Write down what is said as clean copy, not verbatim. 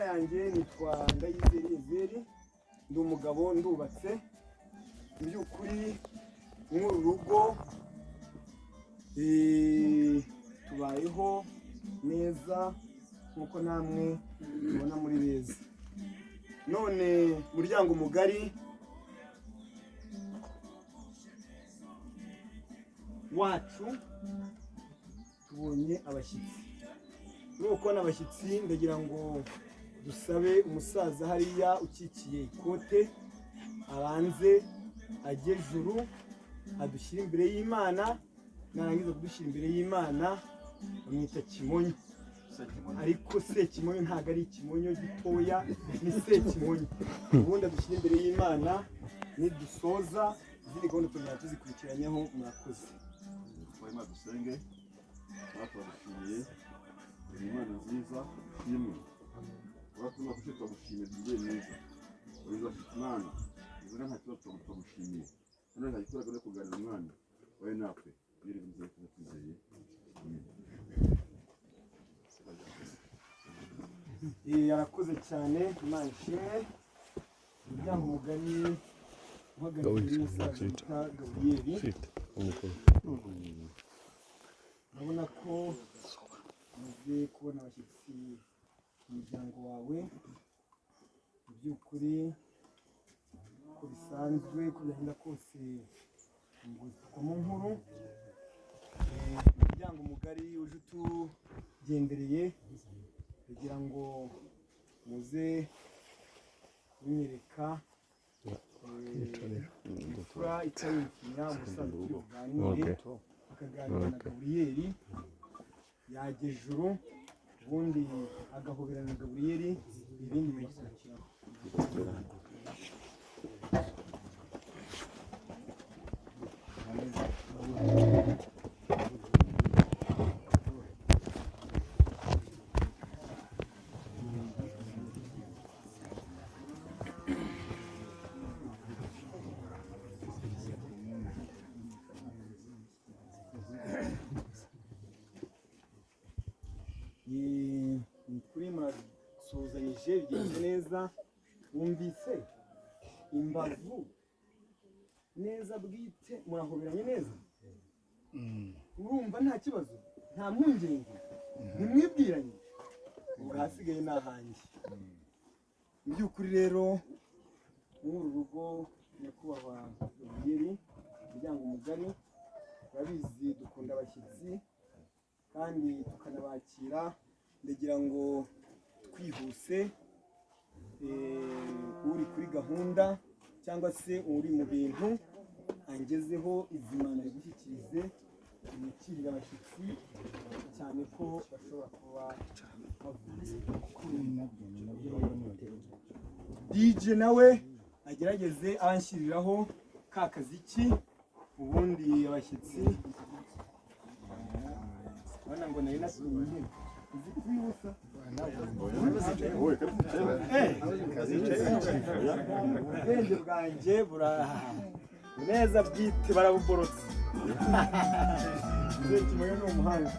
yanjye nitwa Ndayizeri, ndi umugabo ndubatse. Mu by'ukuri nk'uru rugo tubayeho neza nk'uko namwe mubona muri beza. None muryango mugari wacu tubonye abashyitsi. Nuko kubona abashyitsi ndagira ngo dusabe umusaza hariya ukikiye ikote abanze ajye juru adushyira imbere y'Imana, narangiza kudushyira imbere y'Imana bamwita Kimonyo. Ariko Sekimonyo ntabwo ari ikimonyo gitoya, ni Sekimonyo. Ubundi adushyira imbere y'Imana, nidusoza izindi gahunda tuzajya tuzikurikiranyaho. Murakoze. Twari dusenge, twagushimiye Imana nziza y'imwe. Uratuma twagushimiye tugiye neza. Uriza Imana, izina nta kibazo twagushimiye. None nta gikora no kuganira umwana. Wowe natwe biri nziza twizeye. Arakoze cyane, Imana ishimwe. Umuryango mugari uhagarariye umusaza Gaburiyeli. Urabona ko umaze kubona abashyitsi mu muryango wawe. Mu by'ukuri uko bisanzwe, uko byagenda kose ngo nkuru. Umuryango mugari uje utugendereye kugira ngo muze kunyereka imfura itayikinya umusaza uri buganire, akaganira na Gaburiyeli. Yajya ejuru ubundi agahoberana na Gaburiyeli, ibindi bikurikiraho. Ni kuri murasuhuzanyije, bigenze neza. Wumvise imbavu neza bwite, murahoberanye neza. Urumva nta kibazo, nta mpungenge, ntimwibwiranye. Ubwo hasigaye ni ahanjye. Mu by'ukuri rero nk'uru rugo nyakubahwa Gaburiyeli, umuryango mugari, urabizi dukunda abashyitsi kandi tukanabakira. Ndagira ngo twihuse, uri kuri gahunda cyangwa se uri mu bintu angezeho izimana rigushyikirize, imikirire abashyitsi, cyane ko bashobora kuba bavuye DJ nawe agerageze anshyiriraho ka kaziki, ubundi abashyitsi bana ngo nari nasubiye uzikwibusa ubwenge bwanjye neza bwite barabuborotse. Sekimonyo ni umuhanga.